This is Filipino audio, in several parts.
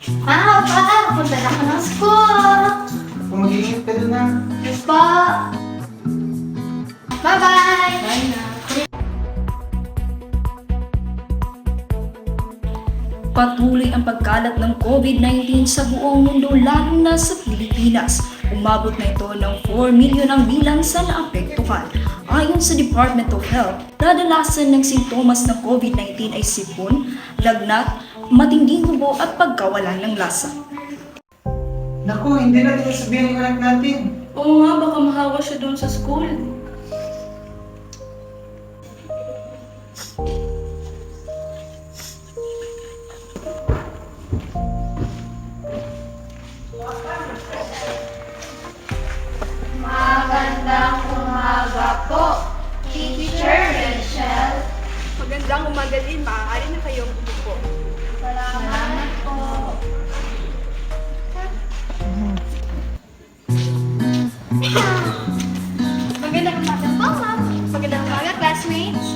Pa, punta na ako ng school. Kung mag-iingat ka doon, ha? Yes po. Bye-bye. Bye na. Patuloy ang pagkalat ng COVID-19 sa buong mundo lalo na sa Pilipinas. Umabot na ito ng 4 milyon ang bilang sa naapektuhan. Ayon sa Department of Health, kadalasan ng sintomas ng COVID-19 ay sipon, lagnat, matinding ubo at pagkawalan ng lasa. Naku, hindi natin sabihin ng anak natin. Oo nga, baka mahawa siya doon sa school. Magandang umaga po, Teacher Rachel. Magandang umaga din, maaari na kayong umupo. Salamat po. Magandang umaga po, ma'am. Magandang umaga, classmates.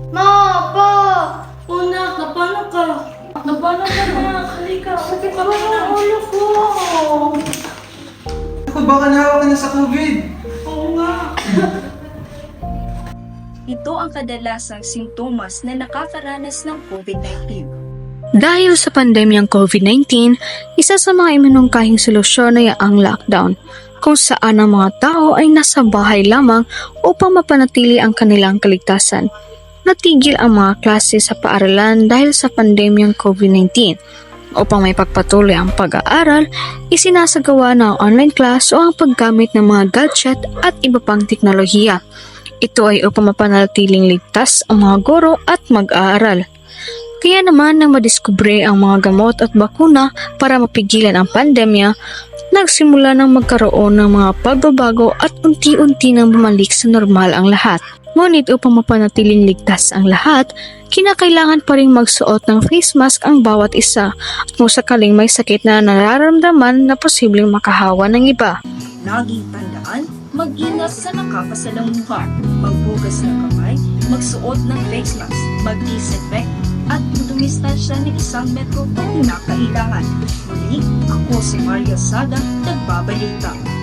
Ma, pa! Una, napano ka? Napano ka na? Halika, upo ka na. Ulo ko. Naku, baka nahawa ka na sa COVID. Oo nga. Ito ang kadalasang sintomas na nakakaranas ng COVID-19. Dahil sa pandemyang COVID-19, isa sa mga iminungkahing solusyon ay ang lockdown, kung saan ang mga tao ay nasa bahay lamang upang mapanatili ang kanilang kaligtasan. Natigil ang mga klase sa paaralan dahil sa pandemyang COVID-19. Upang may pagpatuloy ang pag-aaral, isinasagawa na ang online class o ang paggamit ng mga gadget at iba pang teknolohiya. Ito ay upang mapanatiling ligtas ang mga guro at mag-aaral. Kaya naman nang madiskubre ang mga gamot at bakuna para mapigilan ang pandemya, nagsimula ng magkaroon ng mga pagbabago at unti-unti nang bumalik sa normal ang lahat. Ngunit upang mapanatiling ligtas ang lahat, kinakailangan pa rin magsuot ng face mask ang bawat isa at kung sakaling may sakit na nararamdaman na posibleng makahawa ng iba. Laging tandaan, mag-ingat sa nakakasalamuhan, magbugas ng kamay, magsuot ng face mask, mag-disinfect, at dumistansya ng 1 metro kung kinakailangan. Muli, ako si Maria Sada, nagbabalita.